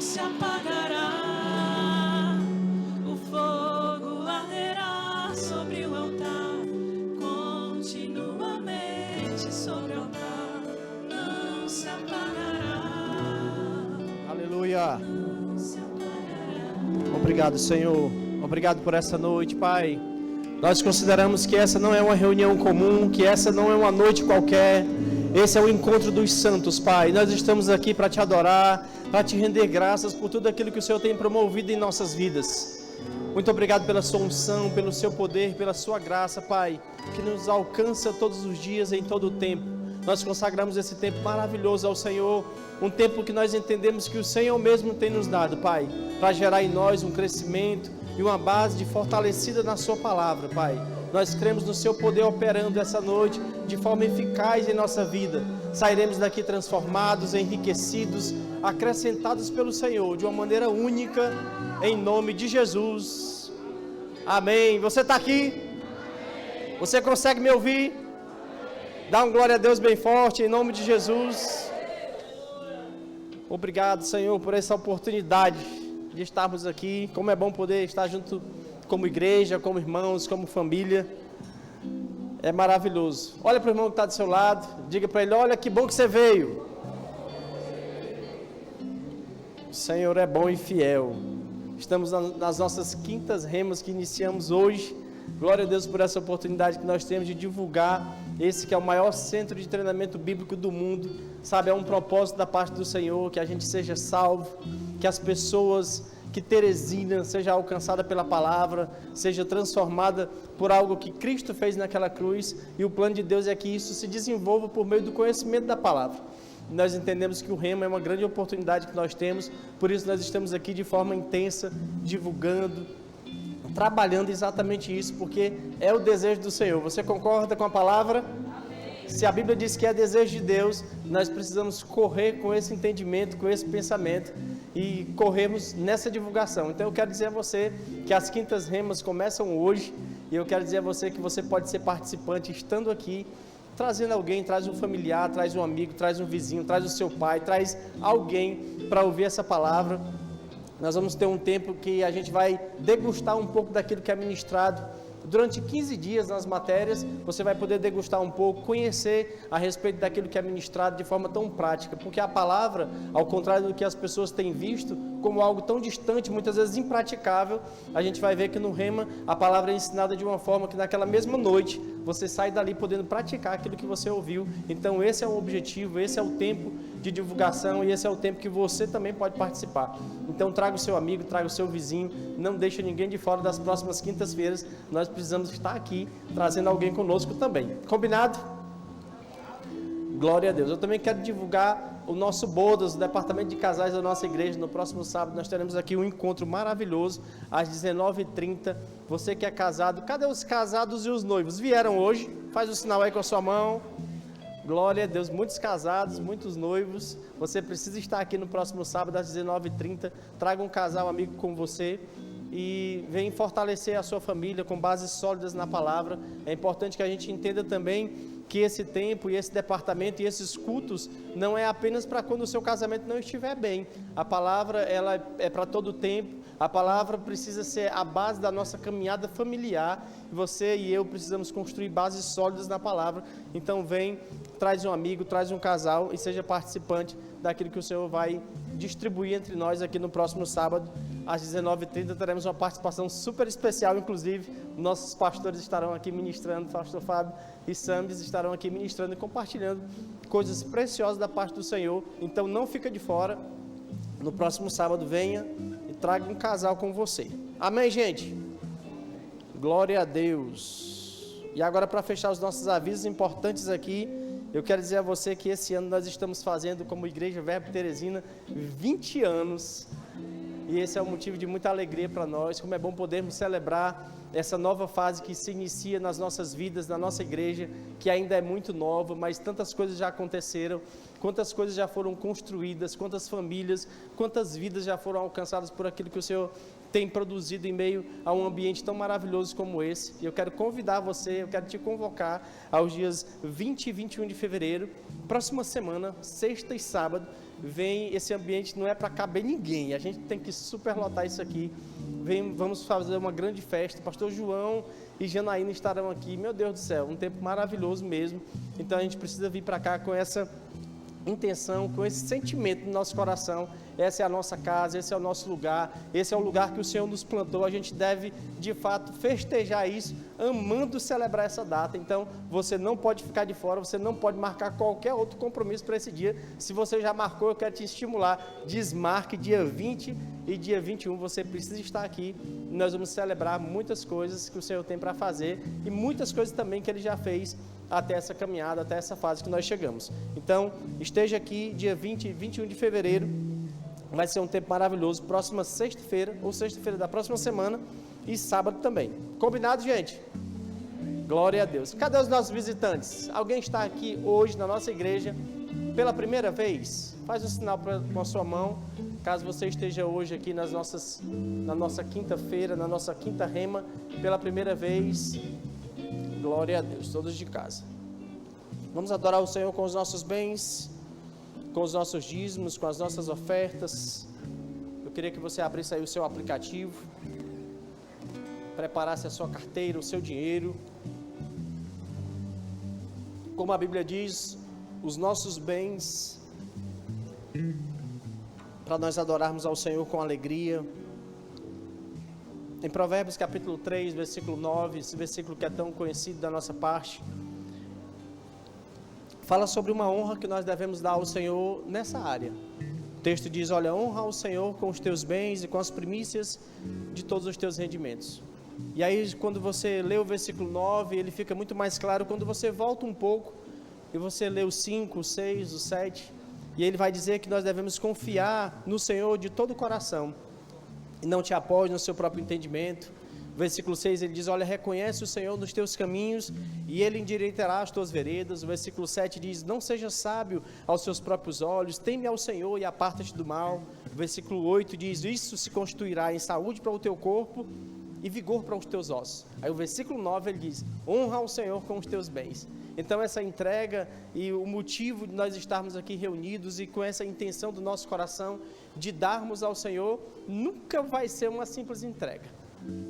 se apagará. O fogo arderá sobre o altar, continuamente sobre o altar, não se apagará. Aleluia. Obrigado, Senhor. Obrigado por essa noite, Pai. Nós consideramos que essa não é uma reunião comum, que essa não é uma noite qualquer. Esse é o encontro dos santos, Pai. Nós estamos aqui para te adorar, para te render graças por tudo aquilo que o Senhor tem promovido em nossas vidas. Muito obrigado pela sua unção, pelo seu poder, pela sua graça, Pai, que nos alcança todos os dias, em todo o tempo. Nós consagramos esse tempo maravilhoso ao Senhor, um tempo que nós entendemos que o Senhor mesmo tem nos dado, Pai, para gerar em nós um crescimento e uma base de fortalecida na sua palavra, Pai. Nós cremos no seu poder operando essa noite de forma eficaz em nossa vida. Sairemos daqui transformados, enriquecidos, acrescentados pelo Senhor de uma maneira única, em nome de Jesus. Amém. Você está aqui? Você consegue me ouvir? Dá um glória a Deus bem forte, em nome de Jesus. Obrigado, Senhor, por essa oportunidade de estarmos aqui. Como é bom poder estar junto como igreja, como irmãos, como família. É maravilhoso. Olha para o irmão que está do seu lado, diga para ele: olha que bom que você veio. O Senhor é bom e fiel. Estamos nas nossas quintas remas que iniciamos hoje. Glória a Deus por essa oportunidade que nós temos de divulgar esse que é o maior centro de treinamento bíblico do mundo. Sabe, é um propósito da parte do Senhor, que a gente seja salvo, que as pessoas, que Teresina seja alcançada pela palavra, seja transformada por algo que Cristo fez naquela cruz, e o plano de Deus é que isso se desenvolva por meio do conhecimento da palavra. Nós entendemos que o Rema é uma grande oportunidade que nós temos, por isso nós estamos aqui de forma intensa, divulgando, trabalhando exatamente isso, porque é o desejo do Senhor. Você concorda com a palavra? Se a Bíblia diz que é desejo de Deus, nós precisamos correr com esse entendimento, com esse pensamento, e corremos nessa divulgação. Então eu quero dizer a você que as quintas remas começam hoje, e eu quero dizer a você que você pode ser participante estando aqui, trazendo alguém, traz um familiar, traz um amigo, traz um vizinho, traz o seu pai, traz alguém para ouvir essa palavra. Nós vamos ter um tempo que a gente vai degustar um pouco daquilo que é ministrado. Durante 15 dias nas matérias, você vai poder degustar um pouco, conhecer a respeito daquilo que é ministrado de forma tão prática, porque a palavra, ao contrário do que as pessoas têm visto, como algo tão distante, muitas vezes impraticável, a gente vai ver que no Rema a palavra é ensinada de uma forma que naquela mesma noite, você sai dali podendo praticar aquilo que você ouviu. Então esse é o objetivo, esse é o tempo de divulgação e esse é o tempo que você também pode participar. Então traga o seu amigo, traga o seu vizinho, não deixe ninguém de fora das próximas quintas-feiras. Nós precisamos estar aqui, trazendo alguém conosco também. Combinado? Glória a Deus. Eu também quero divulgar o nosso Bodas, o departamento de casais da nossa igreja. No próximo sábado nós teremos aqui um encontro maravilhoso, às 19h30. Você que é casado, cadê os casados e os noivos? Vieram hoje? Faz o sinal aí com a sua mão. Glória a Deus, muitos casados, muitos noivos. Você precisa estar aqui no próximo sábado às 19h30. Traga um casal amigo com você e vem fortalecer a sua família com bases sólidas na palavra. É importante que a gente entenda também que esse tempo e esse departamento e esses cultos não é apenas para quando o seu casamento não estiver bem. A palavra ela é para todo o tempo. A palavra precisa ser a base da nossa caminhada familiar. Você e eu precisamos construir bases sólidas na palavra. Então vem, traz um amigo, traz um casal e seja participante daquilo que o Senhor vai distribuir entre nós aqui no próximo sábado. Às 19h30 teremos uma participação super especial, inclusive nossos pastores estarão aqui ministrando, pastor Fábio e Sambis estarão aqui ministrando e compartilhando coisas preciosas da parte do Senhor. Então não fica de fora, no próximo sábado venha e traga um casal com você. Amém, gente? Glória a Deus. E agora, para fechar os nossos avisos importantes aqui, eu quero dizer a você que esse ano nós estamos fazendo como Igreja Verbo Teresina 20 anos. E esse é um motivo de muita alegria para nós, como é bom podermos celebrar essa nova fase que se inicia nas nossas vidas, na nossa igreja, que ainda é muito nova, mas tantas coisas já aconteceram, quantas coisas já foram construídas, quantas famílias, quantas vidas já foram alcançadas por aquilo que o Senhor tem produzido em meio a um ambiente tão maravilhoso como esse. E eu quero convidar você, eu quero te convocar aos dias 20 e 21 de fevereiro, próxima semana, sexta e sábado, vem, esse ambiente não é para caber ninguém, a gente tem que superlotar isso aqui. Vamos fazer uma grande festa, pastor João e Janaína estarão aqui, meu Deus do céu, um tempo maravilhoso mesmo. Então a gente precisa vir para cá com essa intenção, com esse sentimento no nosso coração. Essa é a nossa casa, esse é o nosso lugar, esse é o lugar que o Senhor nos plantou. A gente deve, de fato, festejar isso, amando celebrar essa data. Então, você não pode ficar de fora, você não pode marcar qualquer outro compromisso para esse dia. Se você já marcou, eu quero te estimular, desmarque dia 20 e dia 21, você precisa estar aqui. Nós vamos celebrar muitas coisas que o Senhor tem para fazer e muitas coisas também que Ele já fez até essa caminhada, até essa fase que nós chegamos. Então, esteja aqui dia 20 e 21 de fevereiro, vai ser um tempo maravilhoso, próxima sexta-feira, ou sexta-feira da próxima semana, e sábado também. Combinado, gente? Glória a Deus. Cadê os nossos visitantes? Alguém está aqui hoje na nossa igreja pela primeira vez? Faz um sinal com a sua mão, caso você esteja hoje aqui na nossa quinta-feira, na nossa quinta rema, pela primeira vez. Glória a Deus, todos de casa. Vamos adorar o Senhor com os nossos bens, com os nossos dízimos, com as nossas ofertas. Eu queria que você abrisse aí o seu aplicativo, preparasse a sua carteira, o seu dinheiro. Como a Bíblia diz, os nossos bens, para nós adorarmos ao Senhor com alegria. Em Provérbios capítulo 3, versículo 9, esse versículo que é tão conhecido da nossa parte, fala sobre uma honra que nós devemos dar ao Senhor nessa área. O texto diz, olha, honra ao Senhor com os teus bens e com as primícias de todos os teus rendimentos. E aí, quando você lê o versículo 9, ele fica muito mais claro quando você volta um pouco e você lê o 5, o 6, o 7, e ele vai dizer que nós devemos confiar no Senhor de todo o coração e não te apoie no seu próprio entendimento. Versículo 6, ele diz, olha, reconhece o Senhor nos teus caminhos e Ele endireitará as tuas veredas. O versículo 7 diz, não seja sábio aos seus próprios olhos, teme ao Senhor e aparta-te do mal. O versículo 8 diz, isso se constituirá em saúde para o teu corpo e vigor para os teus ossos. Aí o versículo 9, ele diz, honra ao Senhor com os teus bens. Então essa entrega e o motivo de nós estarmos aqui reunidos e com essa intenção do nosso coração de darmos ao Senhor, nunca vai ser uma simples entrega.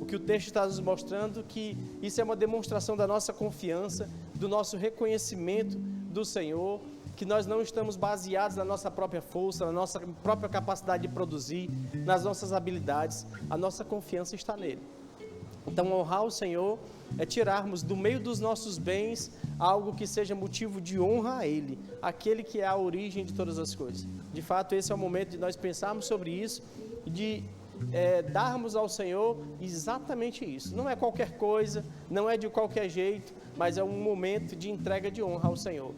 O que o texto está nos mostrando que isso é uma demonstração da nossa confiança, do nosso reconhecimento do Senhor, que nós não estamos baseados na nossa própria força, na nossa própria capacidade de produzir, nas nossas habilidades, a nossa confiança está nele. Então honrar o Senhor é tirarmos do meio dos nossos bens algo que seja motivo de honra a Ele, aquele que é a origem de todas as coisas. De fato, esse é o momento de nós pensarmos sobre isso e de darmos ao Senhor exatamente isso. Não é qualquer coisa, não é de qualquer jeito, mas é um momento de entrega de honra ao Senhor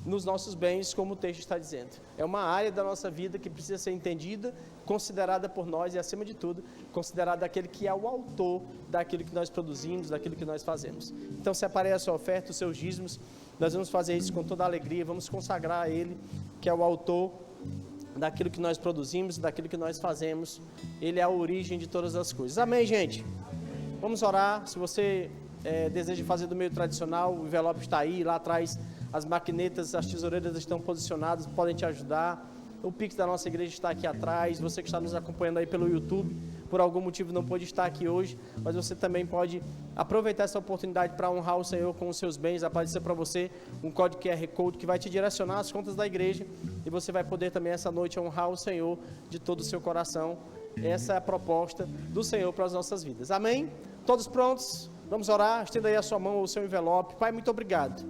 nos nossos bens, como o texto está dizendo. É uma área da nossa vida que precisa ser entendida, considerada por nós e, acima de tudo, considerada aquele que é o autor daquilo que nós produzimos, daquilo que nós fazemos. Então, separe a sua oferta, os seus dízimos. Nós vamos fazer isso com toda a alegria, vamos consagrar a Ele, que é o autor daquilo que nós produzimos, daquilo que nós fazemos. Ele é a origem de todas as coisas. Amém, gente? Vamos orar. Se você deseja fazer do meio tradicional, o envelope está aí, lá atrás as maquinetas, as tesoureiras estão posicionadas, podem te ajudar. O Pix da nossa igreja está aqui atrás. Você que está nos acompanhando aí pelo YouTube, por algum motivo não pôde estar aqui hoje, mas você também pode aproveitar essa oportunidade para honrar o Senhor com os seus bens. Aparecer para você um código QR Code que vai te direcionar às contas da igreja e você vai poder também essa noite honrar o Senhor de todo o seu coração. Essa é a proposta do Senhor para as nossas vidas. Amém? Todos prontos? Vamos orar, estenda aí a sua mão ou o seu envelope. Pai, muito obrigado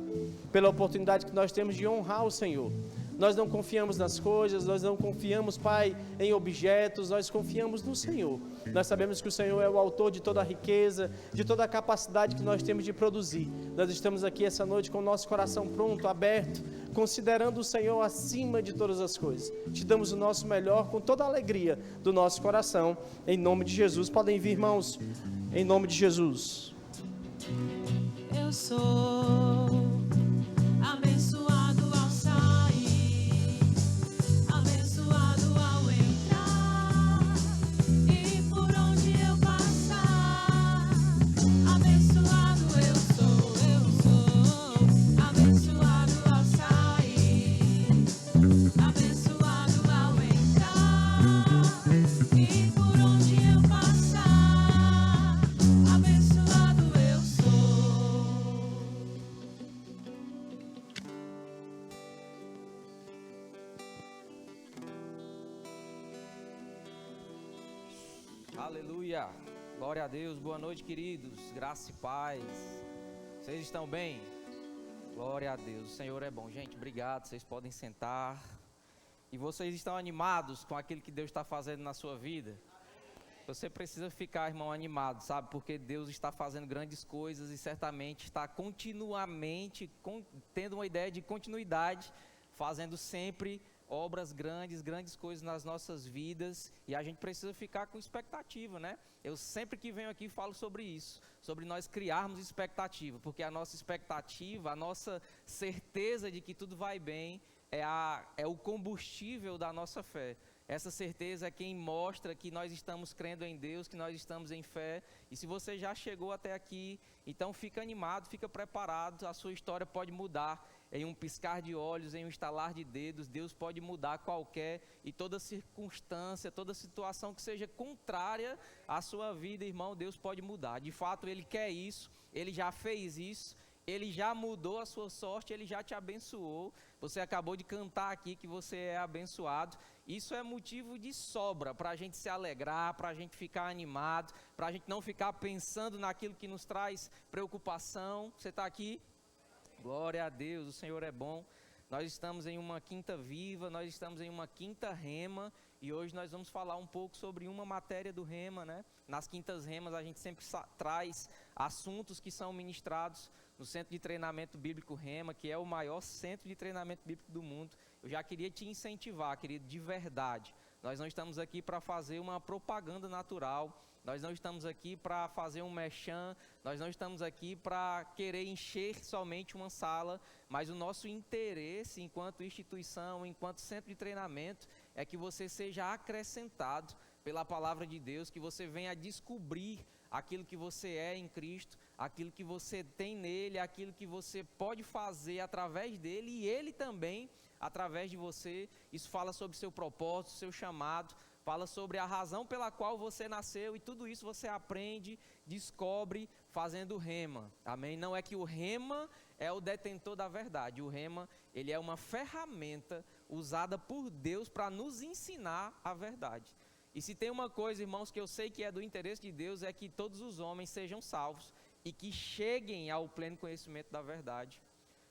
pela oportunidade que nós temos de honrar o Senhor. Nós não confiamos nas coisas, nós não confiamos, Pai, em objetos, nós confiamos no Senhor. Nós sabemos que o Senhor é o autor de toda a riqueza, de toda a capacidade que nós temos de produzir. Nós estamos aqui essa noite com o nosso coração pronto, aberto, considerando o Senhor acima de todas as coisas. Te damos o nosso melhor com toda a alegria do nosso coração, em nome de Jesus. Podem vir, irmãos, em nome de Jesus. Eu sou abençoado ao sair, abençoado ao entrar, e por onde eu passar, abençoado eu sou, abençoado ao sair, abençoado Aleluia, glória a Deus, boa noite, queridos, graça e paz. Vocês estão bem? Glória a Deus, o Senhor é bom. Gente, obrigado, vocês podem sentar. E vocês estão animados com aquilo que Deus está fazendo na sua vida? Você precisa ficar, irmão, animado, sabe? Porque Deus está fazendo grandes coisas e certamente está continuamente tendo uma ideia de continuidade, fazendo sempre obras grandes coisas nas nossas vidas, e a gente precisa ficar com expectativa, né? Eu sempre que venho aqui falo sobre isso, sobre nós criarmos expectativa, porque a nossa expectativa, a nossa certeza de que tudo vai bem é o combustível da nossa fé. Essa certeza é quem mostra que nós estamos crendo em Deus, que nós estamos em fé. E se você já chegou até aqui, então fica animado, fica preparado. A sua história pode mudar em um piscar de olhos, em um estalar de dedos. Deus pode mudar qualquer e toda circunstância, toda situação que seja contrária à sua vida, irmão, Deus pode mudar. De fato, Ele quer isso, Ele já fez isso. Ele já mudou a sua sorte, Ele já te abençoou. Você acabou de cantar aqui que você é abençoado. Isso é motivo de sobra para a gente se alegrar, para a gente ficar animado, para a gente não ficar pensando naquilo que nos traz preocupação. Você está aqui? Glória a Deus, o Senhor é bom. Nós estamos em uma quinta viva, nós estamos em uma quinta rema, e hoje nós vamos falar um pouco sobre uma matéria do rema, né? Nas quintas remas a gente sempre traz assuntos que são ministrados no Centro de Treinamento Bíblico Rema, que é o maior centro de treinamento bíblico do mundo. Eu já queria te incentivar, querido, de verdade. Nós não estamos aqui para fazer uma propaganda natural, nós não estamos aqui para fazer um merchan, nós não estamos aqui para querer encher somente uma sala, mas o nosso interesse enquanto instituição, enquanto centro de treinamento, é que você seja acrescentado pela palavra de Deus, que você venha a descobrir aquilo que você é em Cristo, aquilo que você tem nele, aquilo que você pode fazer através dele e ele também através de você. Isso fala sobre seu propósito, seu chamado, fala sobre a razão pela qual você nasceu, e tudo isso você aprende, descobre fazendo rema, amém? Não é que o rema é o detentor da verdade, o rema, ele é uma ferramenta usada por Deus para nos ensinar a verdade. E se tem uma coisa, irmãos, que eu sei que é do interesse de Deus, é que todos os homens sejam salvos e que cheguem ao pleno conhecimento da verdade.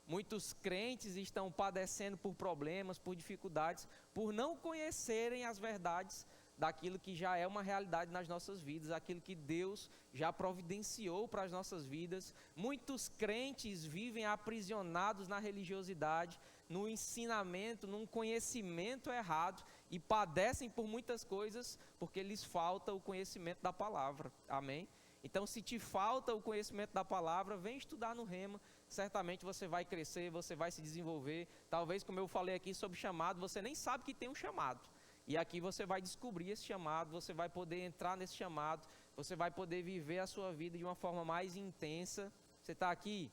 Muitos crentes estão padecendo por problemas, por dificuldades, por não conhecerem as verdades daquilo que já é uma realidade nas nossas vidas, aquilo que Deus já providenciou para as nossas vidas. Muitos crentes vivem aprisionados na religiosidade, no ensinamento, num conhecimento errado, e padecem por muitas coisas porque lhes falta o conhecimento da palavra, amém? Então, se te falta o conhecimento da palavra, vem estudar no Rema, certamente você vai crescer, você vai se desenvolver. Talvez, como eu falei aqui sobre chamado, você nem sabe que tem um chamado. E aqui você vai descobrir esse chamado, você vai poder entrar nesse chamado, você vai poder viver a sua vida de uma forma mais intensa. Você está aqui?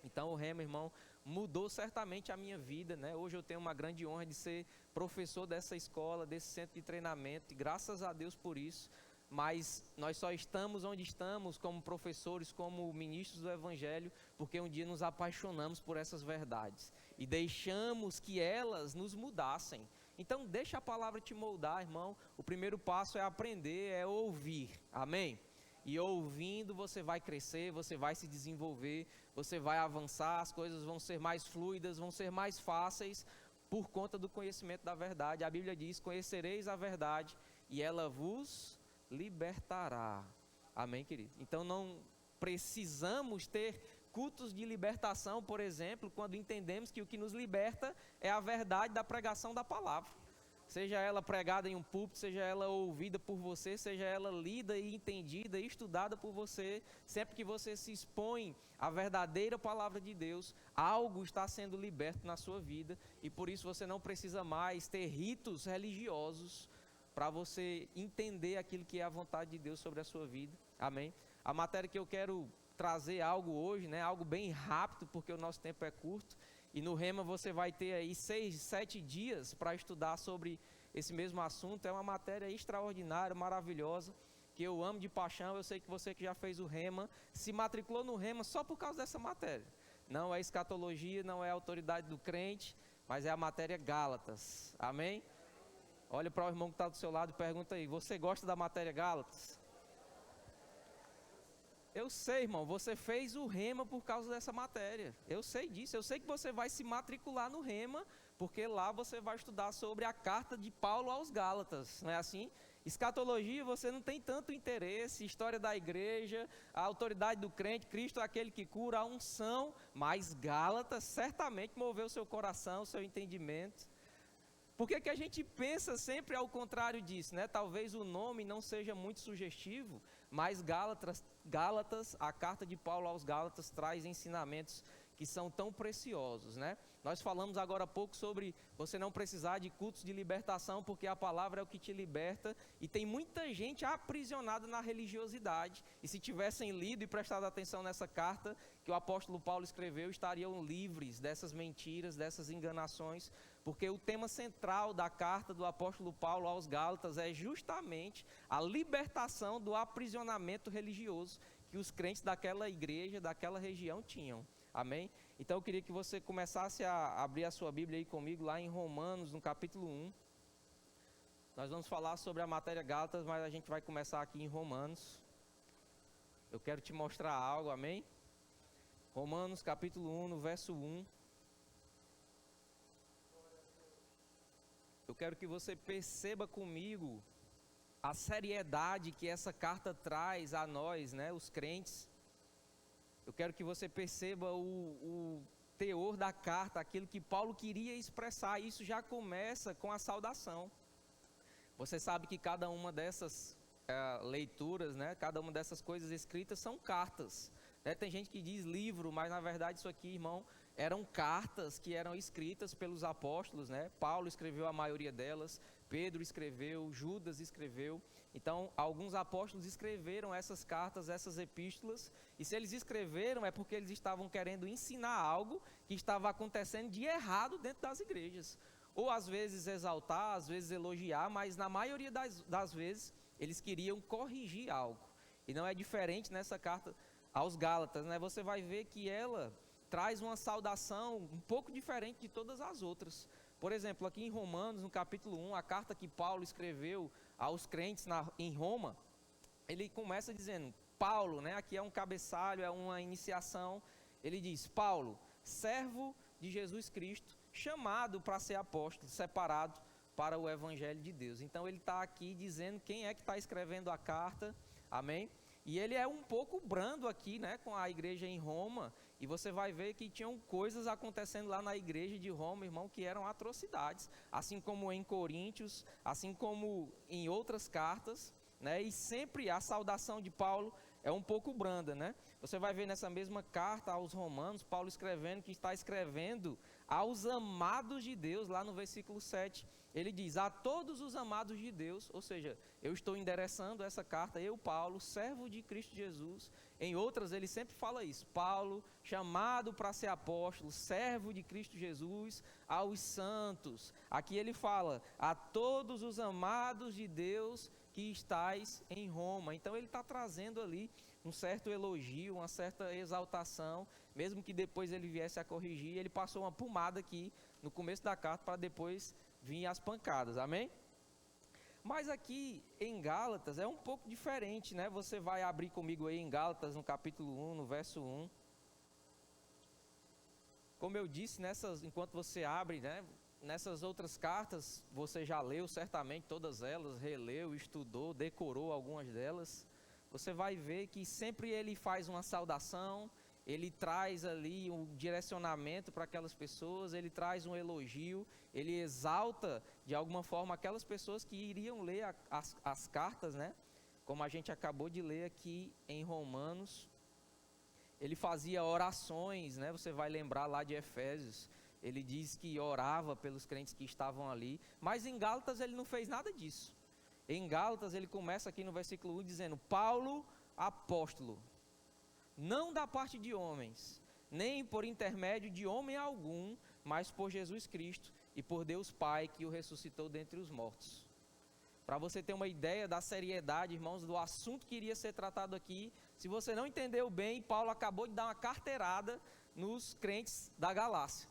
Então o Rema, irmão, mudou certamente a minha vida, né? Hoje eu tenho uma grande honra de ser professor dessa escola, desse centro de treinamento, e graças a Deus por isso. Mas nós só estamos onde estamos como professores, como ministros do Evangelho, porque um dia nos apaixonamos por essas verdades e deixamos que elas nos mudassem. Então deixa a palavra te moldar, irmão. O primeiro passo é aprender, é ouvir, amém? E ouvindo você vai crescer, você vai se desenvolver, você vai avançar, as coisas vão ser mais fluidas, vão ser mais fáceis por conta do conhecimento da verdade. A Bíblia diz: conhecereis a verdade e ela vos libertará, amém, querido? Então não precisamos ter cultos de libertação, por exemplo, quando entendemos que o que nos liberta é a verdade da pregação da palavra, seja ela pregada em um púlpito, seja ela ouvida por você, seja ela lida e entendida e estudada por você. Sempre que você se expõe à verdadeira palavra de Deus, algo está sendo liberto na sua vida, e por isso você não precisa mais ter ritos religiosos para você entender aquilo que é a vontade de Deus sobre a sua vida, amém? A matéria que eu quero trazer algo hoje, né, algo bem rápido, porque o nosso tempo é curto, e no Rema você vai ter aí 6, 7 dias para estudar sobre esse mesmo assunto. É uma matéria extraordinária, maravilhosa, que eu amo de paixão. Eu sei que você que já fez o Rema, se matriculou no Rema só por causa dessa matéria. Não é escatologia, não é autoridade do crente, mas é a matéria Gálatas, amém? Olha para o irmão que está do seu lado e pergunta aí, você gosta da matéria Gálatas? Eu sei, irmão, você fez o Rema por causa dessa matéria. Eu sei disso, eu sei que você vai se matricular no Rema, porque lá você vai estudar sobre a carta de Paulo aos Gálatas, não é assim? Escatologia você não tem tanto interesse, história da igreja, a autoridade do crente, Cristo é aquele que cura, a unção, mas Gálatas certamente moveu seu coração, seu entendimento. Por que que a gente pensa sempre ao contrário disso, né? Talvez o nome não seja muito sugestivo, mas Gálatas, a carta de Paulo aos Gálatas traz ensinamentos que são tão preciosos, né? Nós falamos agora há pouco sobre você não precisar de cultos de libertação, porque a palavra é o que te liberta, e tem muita gente aprisionada na religiosidade, e se tivessem lido e prestado atenção nessa carta que o apóstolo Paulo escreveu, estariam livres dessas mentiras, dessas enganações, porque o tema central da carta do apóstolo Paulo aos Gálatas é justamente a libertação do aprisionamento religioso que os crentes daquela igreja, daquela região tinham. Amém? Então eu queria que você começasse a abrir a sua Bíblia aí comigo, lá em Romanos, no capítulo 1. Nós vamos falar sobre a matéria Gálatas, mas a gente vai começar aqui em Romanos. Eu quero te mostrar algo, amém? Romanos, capítulo 1, no verso 1. Eu quero que você perceba comigo a seriedade que essa carta traz a nós, né, os crentes. Eu quero que você perceba o teor da carta, aquilo que Paulo queria expressar. Isso já começa com a saudação. Você sabe que cada uma dessas leituras, né, cada uma dessas coisas escritas são cartas. Né? Tem gente que diz livro, mas na verdade isso aqui, irmão, eram cartas que eram escritas pelos apóstolos. Né? Paulo escreveu a maioria delas, Pedro escreveu, Judas escreveu. Então, alguns apóstolos escreveram essas cartas, essas epístolas, e se eles escreveram é porque eles estavam querendo ensinar algo que estava acontecendo de errado dentro das igrejas. Ou às vezes exaltar, às vezes elogiar, mas na maioria das vezes eles queriam corrigir algo. E não é diferente nessa carta aos Gálatas, né? Você vai ver que ela traz uma saudação um pouco diferente de todas as outras. Por exemplo, aqui em Romanos, no capítulo 1, a carta que Paulo escreveu aos crentes em Roma, ele começa dizendo, Paulo, né, aqui é um cabeçalho, é uma iniciação, ele diz, Paulo, servo de Jesus Cristo, chamado para ser apóstolo, separado para o evangelho de Deus. Então ele está aqui dizendo quem é que está escrevendo a carta, amém? E ele é um pouco brando aqui, né, com a igreja em Roma, e você vai ver que tinham coisas acontecendo lá na igreja de Roma, irmão, que eram atrocidades, assim como em Coríntios, assim como em outras cartas, né, e sempre a saudação de Paulo é um pouco branda, né? Você vai ver nessa mesma carta aos Romanos, Paulo escrevendo que está escrevendo aos amados de Deus, lá no versículo 7, ele diz, a todos os amados de Deus, ou seja, eu estou endereçando essa carta, eu, Paulo, servo de Cristo Jesus. Em outras ele sempre fala isso, Paulo, chamado para ser apóstolo, servo de Cristo Jesus, aos santos. Aqui ele fala, a todos os amados de Deus que estais em Roma. Então ele está trazendo ali um certo elogio, uma certa exaltação, mesmo que depois ele viesse a corrigir, ele passou uma pomada aqui no começo da carta para depois vir as pancadas, amém? Mas aqui em Gálatas é um pouco diferente, né? Você vai abrir comigo aí em Gálatas no capítulo 1, no verso 1. Como eu disse, enquanto você abre, né? Nessas outras cartas, você já leu certamente todas elas, releu, estudou, decorou algumas delas. Você vai ver que sempre ele faz uma saudação, ele traz ali um direcionamento para aquelas pessoas, ele traz um elogio, ele exalta de alguma forma aquelas pessoas que iriam ler as cartas, né? Como a gente acabou de ler aqui em Romanos. Ele fazia orações, né? Você vai lembrar lá de Efésios, ele diz que orava pelos crentes que estavam ali, mas em Gálatas ele não fez nada disso. Em Gálatas ele começa aqui no versículo 1 dizendo, Paulo, apóstolo, não da parte de homens, nem por intermédio de homem algum, mas por Jesus Cristo e por Deus Pai que o ressuscitou dentre os mortos. Para você ter uma ideia da seriedade, irmãos, do assunto que iria ser tratado aqui, se você não entendeu bem, Paulo acabou de dar uma carteirada nos crentes da Galácia.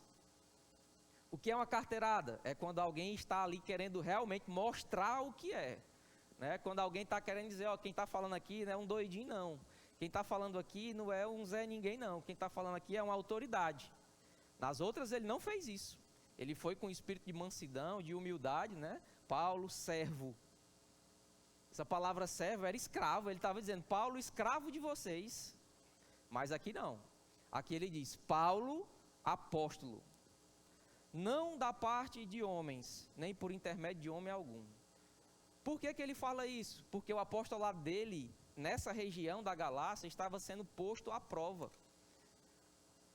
O que é uma carteirada? É quando alguém está ali querendo realmente mostrar o que é. Né? Quando alguém está querendo dizer, ó, quem está falando aqui não é um doidinho, não. Quem está falando aqui não é um Zé Ninguém, não. Quem está falando aqui é uma autoridade. Nas outras ele não fez isso. Ele foi com espírito de mansidão, de humildade, né? Paulo, servo. Essa palavra servo era escravo. Ele estava dizendo, Paulo, escravo de vocês. Mas aqui não. Aqui ele diz, Paulo, apóstolo. Não da parte de homens, nem por intermédio de homem algum. Por que ele fala isso? Porque o apostolado dele, nessa região da Galácia, estava sendo posto à prova.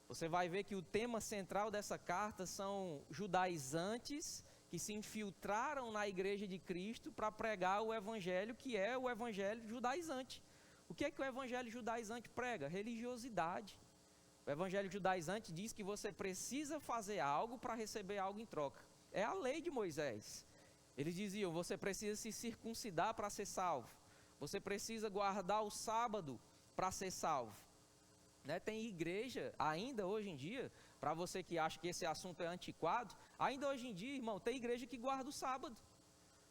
Você vai ver que o tema central dessa carta são judaizantes que se infiltraram na igreja de Cristo para pregar o evangelho, que é o evangelho judaizante. O que é que o evangelho judaizante prega? Religiosidade. O evangelho judaizante diz que você precisa fazer algo para receber algo em troca. É a lei de Moisés. Eles diziam, você precisa se circuncidar para ser salvo. Você precisa guardar o sábado para ser salvo. Né? Tem igreja, ainda hoje em dia, para você que acha que esse assunto é antiquado, ainda hoje em dia, irmão, tem igreja que guarda o sábado.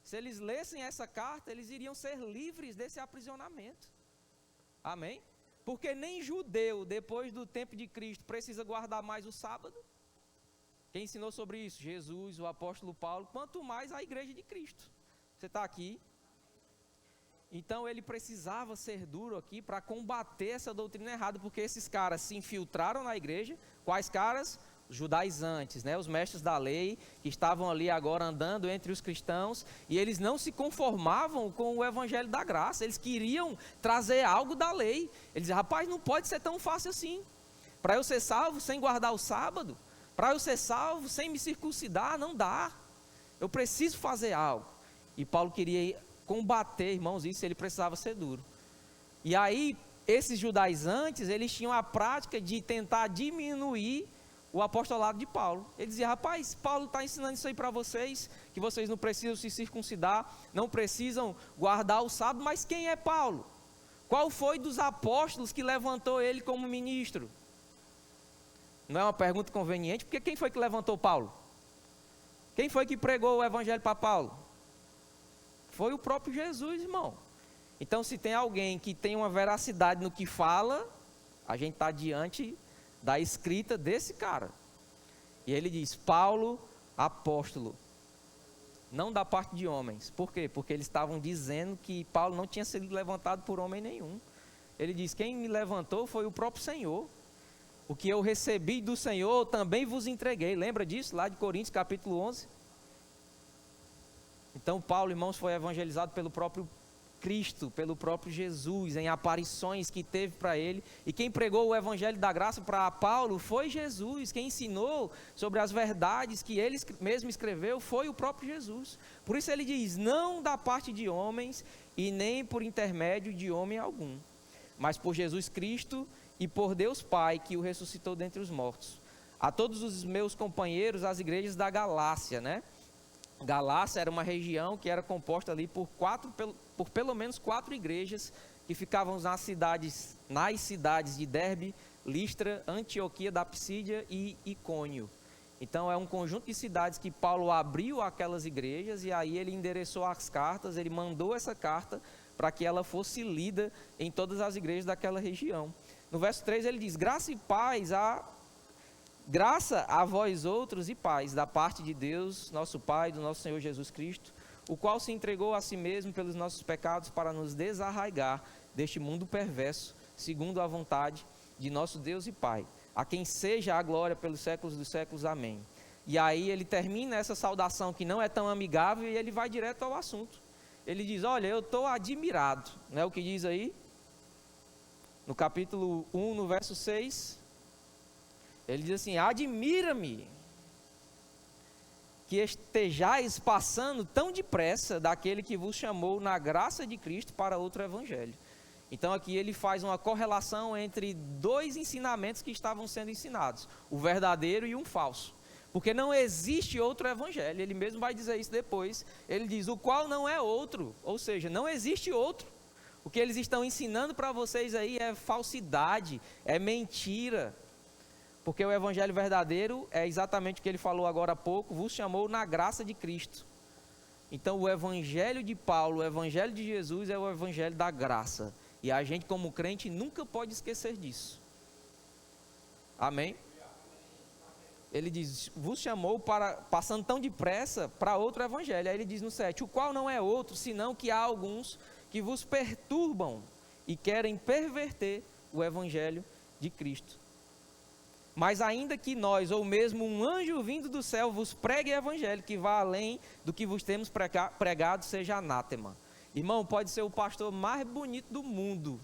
Se eles lessem essa carta, eles iriam ser livres desse aprisionamento. Amém? Porque nem judeu, depois do tempo de Cristo, precisa guardar mais o sábado. Quem ensinou sobre isso? Jesus, o apóstolo Paulo, quanto mais a igreja de Cristo. Você está aqui. Então ele precisava ser duro aqui para combater essa doutrina errada, porque esses caras se infiltraram na igreja. Quais caras? Os judaizantes, né? Os mestres da lei, que estavam ali agora andando entre os cristãos, e eles não se conformavam com o evangelho da graça, eles queriam trazer algo da lei. Eles diziam, rapaz, não pode ser tão fácil assim. Para eu ser salvo sem guardar o sábado, para eu ser salvo sem me circuncidar, não dá. Eu preciso fazer algo. E Paulo queria combater, irmãos, isso, ele precisava ser duro. E aí, esses judaizantes, eles tinham a prática de tentar diminuir o apostolado de Paulo. Ele dizia, rapaz, Paulo está ensinando isso aí para vocês, que vocês não precisam se circuncidar, não precisam guardar o sábado, mas quem é Paulo? Qual foi dos apóstolos que levantou ele como ministro? Não é uma pergunta conveniente, porque quem foi que levantou Paulo? Quem foi que pregou o evangelho para Paulo? Foi o próprio Jesus, irmão. Então, se tem alguém que tem uma veracidade no que fala, a gente está diante da escrita desse cara. E ele diz, Paulo, apóstolo, não da parte de homens. Por quê? Porque eles estavam dizendo que Paulo não tinha sido levantado por homem nenhum. Ele diz, quem me levantou foi o próprio Senhor. O que eu recebi do Senhor também vos entreguei. Lembra disso? Lá de Coríntios, capítulo 11. Então Paulo, irmãos, foi evangelizado pelo próprio Cristo, pelo próprio Jesus, em aparições que teve para ele. E quem pregou o evangelho da graça para Paulo foi Jesus. Quem ensinou sobre as verdades que ele mesmo escreveu foi o próprio Jesus. Por isso ele diz, não da parte de homens e nem por intermédio de homem algum, mas por Jesus Cristo e por Deus Pai, que o ressuscitou dentre os mortos. A todos os meus companheiros, as igrejas da Galácia, né? Galácia era uma região que era composta ali por pelo menos 4 igrejas que ficavam nas cidades de Derbe, Listra, Antioquia da Psídia e Icônio. Então é um conjunto de cidades que Paulo abriu aquelas igrejas e aí ele endereçou as cartas, ele mandou essa carta para que ela fosse lida em todas as igrejas daquela região. No verso 3 ele diz, graça a vós outros e paz, da parte de Deus, nosso Pai, do nosso Senhor Jesus Cristo, o qual se entregou a si mesmo pelos nossos pecados para nos desarraigar deste mundo perverso, segundo a vontade de nosso Deus e Pai, a quem seja a glória pelos séculos dos séculos. Amém. E aí ele termina essa saudação que não é tão amigável e ele vai direto ao assunto. Ele diz, olha, eu estou admirado, né? O que diz aí? No capítulo 1, no verso 6... ele diz assim, admira-me que estejais passando tão depressa daquele que vos chamou na graça de Cristo para outro evangelho. Então aqui ele faz uma correlação entre 2 ensinamentos que estavam sendo ensinados, o verdadeiro e um falso. Porque não existe outro evangelho, ele mesmo vai dizer isso depois, ele diz, o qual não é outro, ou seja, não existe outro. O que eles estão ensinando para vocês aí é falsidade, é mentira. Porque o evangelho verdadeiro é exatamente o que ele falou agora há pouco, vos chamou na graça de Cristo. Então o evangelho de Paulo, o evangelho de Jesus é o evangelho da graça. E a gente como crente nunca pode esquecer disso. Amém? Ele diz, vos chamou para, passando tão depressa, para outro evangelho. Aí ele diz no 7, o qual não é outro, senão que há alguns que vos perturbam e querem perverter o evangelho de Cristo. Mas ainda que nós, ou mesmo um anjo vindo do céu, vos pregue o evangelho que vá além do que vos temos pregado, seja anátema. Irmão, pode ser o pastor mais bonito do mundo,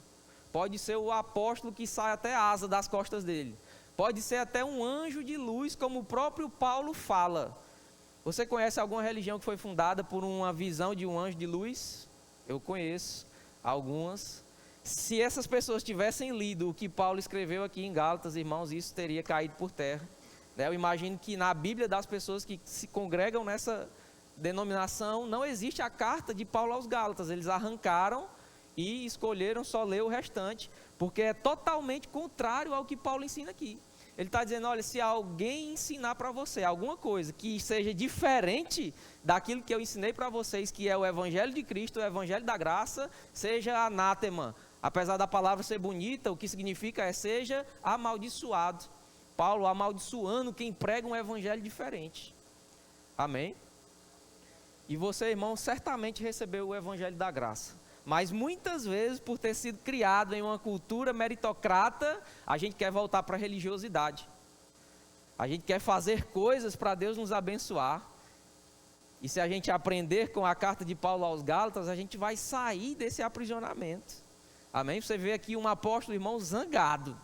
pode ser o apóstolo que sai até a asa das costas dele, pode ser até um anjo de luz, como o próprio Paulo fala. Você conhece alguma religião que foi fundada por uma visão de um anjo de luz? Eu conheço algumas. Se essas pessoas tivessem lido o que Paulo escreveu aqui em Gálatas, irmãos, isso teria caído por terra. Eu imagino que na Bíblia das pessoas que se congregam nessa denominação, não existe a carta de Paulo aos Gálatas. Eles arrancaram e escolheram só ler o restante, porque é totalmente contrário ao que Paulo ensina aqui. Ele está dizendo, olha, se alguém ensinar para você alguma coisa que seja diferente daquilo que eu ensinei para vocês, que é o evangelho de Cristo, o evangelho da graça, seja anátema. Apesar da palavra ser bonita, o que significa é seja amaldiçoado. Paulo amaldiçoando quem prega um evangelho diferente. Amém? E você, irmão, certamente recebeu o evangelho da graça. Mas muitas vezes, por ter sido criado em uma cultura meritocrata, a gente quer voltar para a religiosidade. A gente quer fazer coisas para Deus nos abençoar. E se a gente aprender com a carta de Paulo aos Gálatas, a gente vai sair desse aprisionamento. Amém? Você vê aqui um apóstolo, irmão, zangado,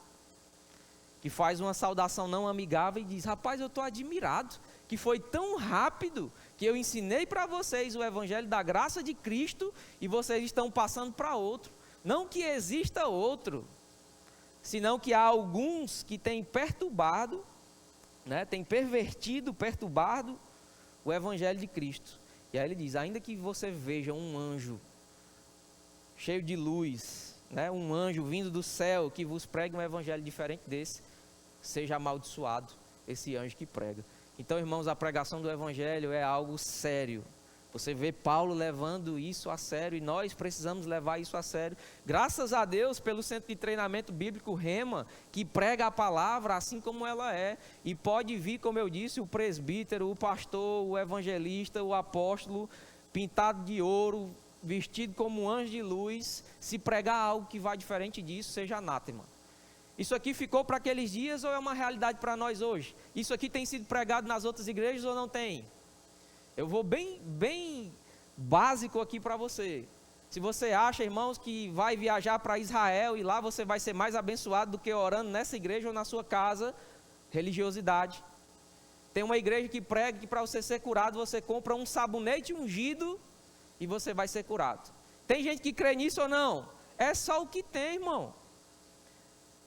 que faz uma saudação não amigável e diz, rapaz, eu estou admirado, que foi tão rápido que eu ensinei para vocês o evangelho da graça de Cristo e vocês estão passando para outro. Não que exista outro, senão que há alguns que têm perturbado, têm perturbado o evangelho de Cristo. E aí ele diz, ainda que você veja um anjo cheio de luz, um anjo vindo do céu que vos pregue um evangelho diferente desse, seja amaldiçoado esse anjo que prega. Então, irmãos, a pregação do evangelho é algo sério. Você vê Paulo levando isso a sério e nós precisamos levar isso a sério. Graças a Deus pelo Centro de Treinamento Bíblico Rema, que prega a palavra assim como ela é. E pode vir, como eu disse, o presbítero, o pastor, o evangelista, o apóstolo, pintado de ouro, vestido como um anjo de luz. Se pregar algo que vá diferente disso, seja anátema. Isso aqui ficou para aqueles dias ou é uma realidade para nós hoje? Isso aqui tem sido pregado nas outras igrejas ou não tem? Eu vou bem básico aqui para você. Se você acha, irmãos, que vai viajar para Israel e lá você vai ser mais abençoado do que orando nessa igreja ou na sua casa, religiosidade. Tem uma igreja que prega que para você ser curado, você compra um sabonete ungido e você vai ser curado. Tem gente que crê nisso ou não? É só o que tem, irmão.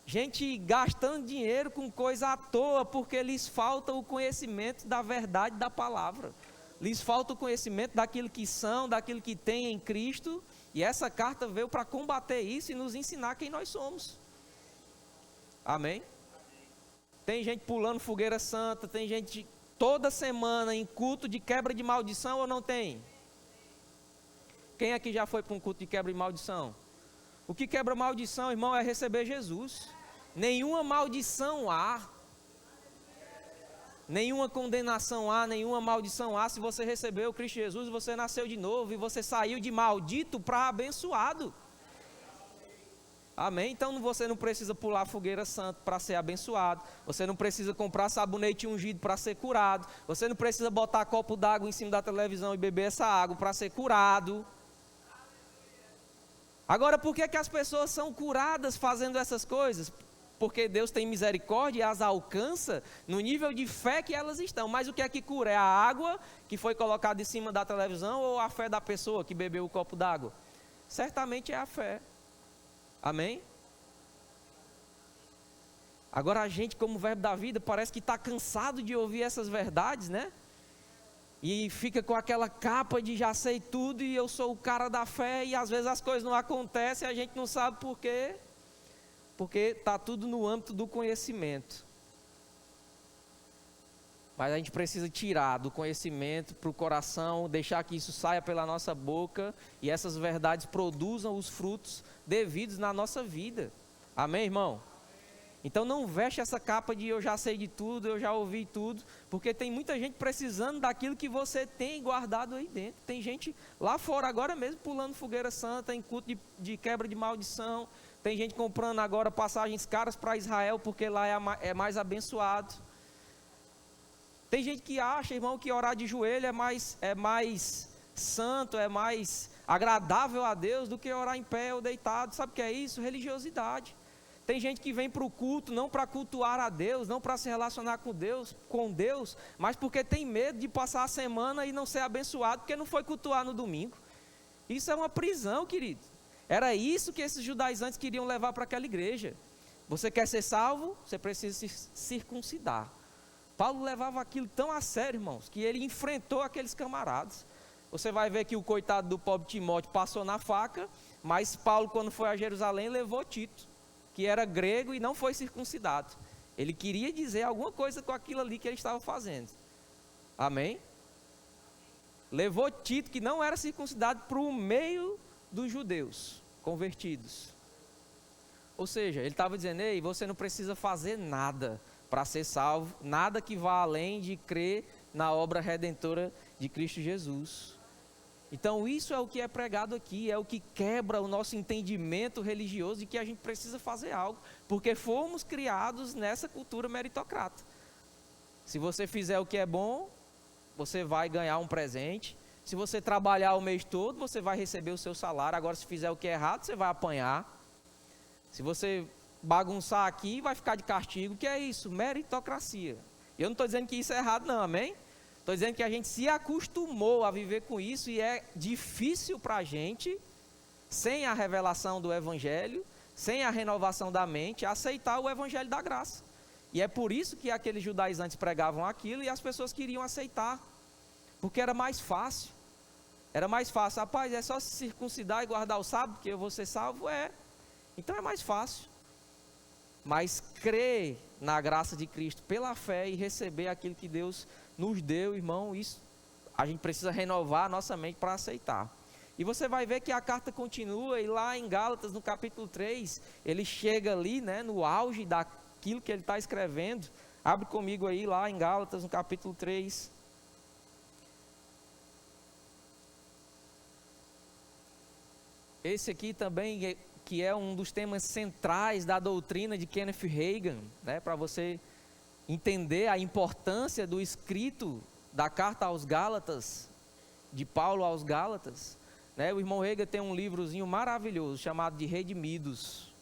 Gente gastando dinheiro com coisa à toa, porque lhes falta o conhecimento da verdade da palavra. Lhes falta o conhecimento daquilo que são, daquilo que tem em Cristo. E essa carta veio para combater isso e nos ensinar quem nós somos. Amém? Tem gente pulando fogueira santa, tem gente toda semana em culto de quebra de maldição ou não tem? Quem aqui já foi para um culto de quebra de maldição? O que quebra maldição, irmão, é receber Jesus. Nenhuma maldição há, nenhuma condenação há, nenhuma maldição há. Se você recebeu Cristo Jesus, você nasceu de novo e você saiu de maldito para abençoado. Amém? Então você não precisa pular fogueira santa para ser abençoado. Você não precisa comprar sabonete ungido para ser curado. Você não precisa botar copo d'água em cima da televisão e beber essa água para ser curado. Agora, por que as pessoas são curadas fazendo essas coisas? Porque Deus tem misericórdia e as alcança no nível de fé que elas estão. Mas o que é que cura? É a água que foi colocada em cima da televisão ou a fé da pessoa que bebeu o copo d'água? Certamente é a fé. Amém? Agora a gente, como verbo da vida, parece que está cansado de ouvir essas verdades, né? E fica com aquela capa de já sei tudo e eu sou o cara da fé. E às vezes as coisas não acontecem e a gente não sabe por quê. Porque está tudo no âmbito do conhecimento. Mas a gente precisa tirar do conhecimento para o coração, deixar que isso saia pela nossa boca e essas verdades produzam os frutos devidos na nossa vida. Amém, irmão? Então não veste essa capa de eu já sei de tudo, eu já ouvi tudo, porque tem muita gente precisando daquilo que você tem guardado aí dentro. Tem gente lá fora agora mesmo pulando fogueira santa, em culto de quebra de maldição. Tem gente comprando agora passagens caras para Israel, porque lá é mais abençoado. Tem gente que acha, irmão, que orar de joelho é mais santo, é mais agradável a Deus do que orar em pé ou deitado. Sabe o que é isso? Religiosidade. Tem gente que vem para o culto não para cultuar a Deus, não para se relacionar com Deus, mas porque tem medo de passar a semana e não ser abençoado, porque não foi cultuar no domingo. Isso é uma prisão, querido. Era isso que esses judaizantes queriam levar para aquela igreja. Você quer ser salvo? Você precisa se circuncidar. Paulo levava aquilo tão a sério, irmãos, que ele enfrentou aqueles camaradas. Você vai ver que o coitado do pobre Timóteo passou na faca, mas Paulo, quando foi a Jerusalém, levou Tito, que era grego e não foi circuncidado. Ele queria dizer alguma coisa com aquilo ali que ele estava fazendo. Amém? Levou Tito, que não era circuncidado, para o meio dos judeus convertidos. Ou seja, ele estava dizendo: ei, você não precisa fazer nada para ser salvo, nada que vá além de crer na obra redentora de Cristo Jesus. Então isso é o que é pregado aqui, é o que quebra o nosso entendimento religioso de que a gente precisa fazer algo, porque fomos criados nessa cultura meritocrata. Se você fizer o que é bom, você vai ganhar um presente. Se você trabalhar o mês todo, você vai receber o seu salário. Agora, se fizer o que é errado, você vai apanhar. Se você bagunçar aqui, vai ficar de castigo. O que é isso? Meritocracia. Eu não estou dizendo que isso é errado não, amém? Estou dizendo que a gente se acostumou a viver com isso e é difícil para a gente, sem a revelação do Evangelho, sem a renovação da mente, aceitar o Evangelho da graça. E é por isso que aqueles judaizantes pregavam aquilo e as pessoas queriam aceitar, porque era mais fácil. Era mais fácil. Rapaz, é só se circuncidar e guardar o sábado que eu vou ser salvo? É. Então é mais fácil. Mas crer na graça de Cristo pela fé e receber aquilo que Deus nos deu, irmão, isso a gente precisa renovar a nossa mente para aceitar. E você vai ver que a carta continua, e lá em Gálatas, no capítulo 3, ele chega ali, né, no auge daquilo que ele está escrevendo. Abre comigo aí lá em Gálatas, no capítulo 3. Esse aqui também que é um dos temas centrais da doutrina de Kenneth Hagin, né, para você entender a importância do escrito da carta aos Gálatas, de Paulo aos Gálatas, né? O irmão Hagin tem um livrozinho maravilhoso chamado de Redimidos.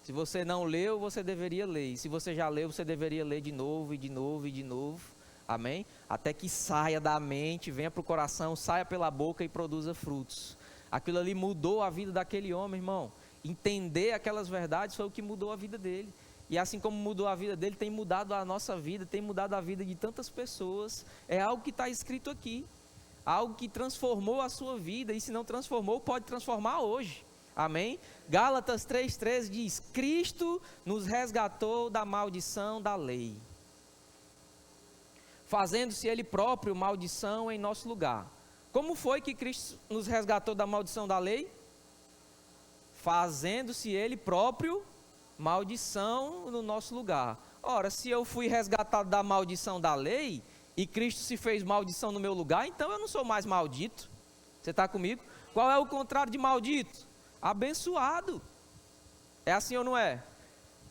Se você não leu, você deveria ler. E se você já leu, você deveria ler de novo e de novo e de novo. Amém? Até que saia da mente, venha para o coração, saia pela boca e produza frutos. Aquilo ali mudou a vida daquele homem, irmão. Entender aquelas verdades foi o que mudou a vida dele. E assim como mudou a vida dele, tem mudado a nossa vida, tem mudado a vida de tantas pessoas. É algo que está escrito aqui. Algo que transformou a sua vida. E se não transformou, pode transformar hoje. Amém? Gálatas 3,13 diz: Cristo nos resgatou da maldição da lei, fazendo-se Ele próprio maldição em nosso lugar. Como foi que Cristo nos resgatou da maldição da lei? Fazendo-se Ele próprio maldição no nosso lugar. Ora, se eu fui resgatado da maldição da lei, e Cristo se fez maldição no meu lugar, então eu não sou mais maldito. Você está comigo? Qual é o contrário de maldito? Abençoado. É assim ou não é?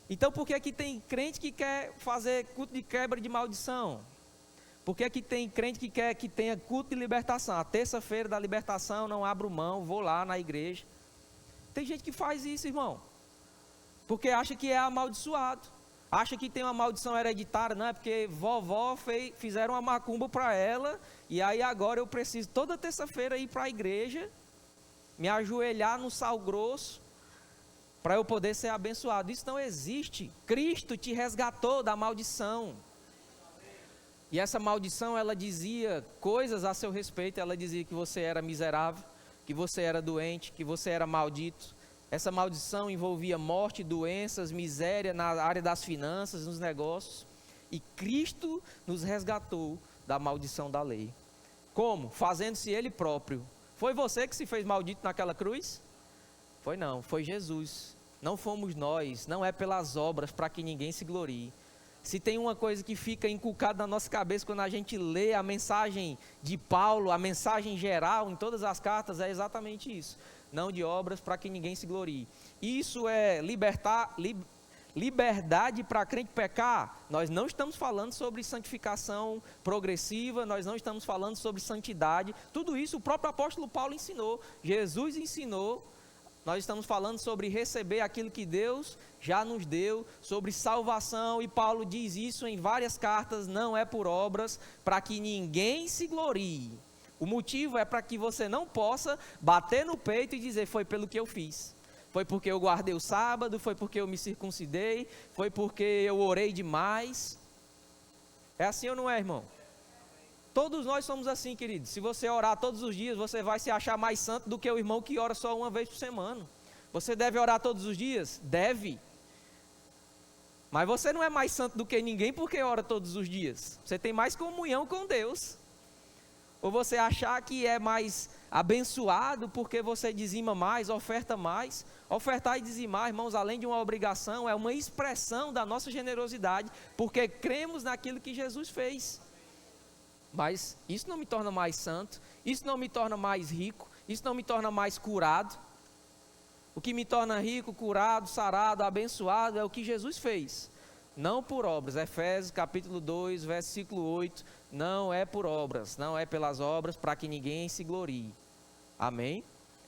Então por que tem crente que quer fazer culto de quebra de maldição? Por que tem crente que quer que tenha culto de libertação? A terça-feira da libertação, não abro mão, vou lá na igreja. Tem gente que faz isso, irmão, porque acha que é amaldiçoado, acha que tem uma maldição hereditária. Não é porque vovó fizeram uma macumba para ela, e aí agora eu preciso toda terça-feira ir para a igreja, me ajoelhar no sal grosso, para eu poder ser abençoado. Isso não existe. Cristo te resgatou da maldição. E essa maldição, ela dizia coisas a seu respeito. Ela dizia que você era miserável, que você era doente, que você era maldito. Essa maldição envolvia morte, doenças, miséria na área das finanças, nos negócios. e Cristo nos resgatou da maldição da lei. Como? Fazendo-se Ele próprio. Foi você que se fez maldito naquela cruz? Foi não, foi Jesus. Não fomos nós, não é pelas obras para que ninguém se glorie. Se tem uma coisa que fica inculcada na nossa cabeça quando a gente lê a mensagem de Paulo, a mensagem geral em todas as cartas, é exatamente isso. Não de obras para que ninguém se glorie. Isso é liberdade para crente pecar. Nós não estamos falando sobre santificação progressiva, nós não estamos falando sobre santidade. Tudo isso o próprio apóstolo Paulo ensinou, Jesus ensinou. Nós estamos falando sobre receber aquilo que Deus já nos deu, sobre salvação, e Paulo diz isso em várias cartas, não é por obras, para que ninguém se glorie. O motivo é para que você não possa bater no peito e dizer, foi pelo que eu fiz. Foi porque eu guardei o sábado, foi porque eu me circuncidei, foi porque eu orei demais. É assim ou não é, irmão? Todos nós somos assim, queridos. Se você orar todos os dias, você vai se achar mais santo do que o irmão que ora só uma vez por semana. Você deve orar todos os dias? Deve. Mas você não é mais santo do que ninguém porque ora todos os dias. Você tem mais comunhão com Deus. Ou você achar que é mais abençoado porque você dizima mais, oferta mais. Ofertar e dizimar, irmãos, além de uma obrigação, é uma expressão da nossa generosidade, porque cremos naquilo que Jesus fez. Mas isso não me torna mais santo, isso não me torna mais rico, isso não me torna mais curado. O que me torna rico, curado, sarado, abençoado é o que Jesus fez. Não por obras. Efésios capítulo 2, versículo 8. Não é por obras, não é pelas obras para que ninguém se glorie. Amém?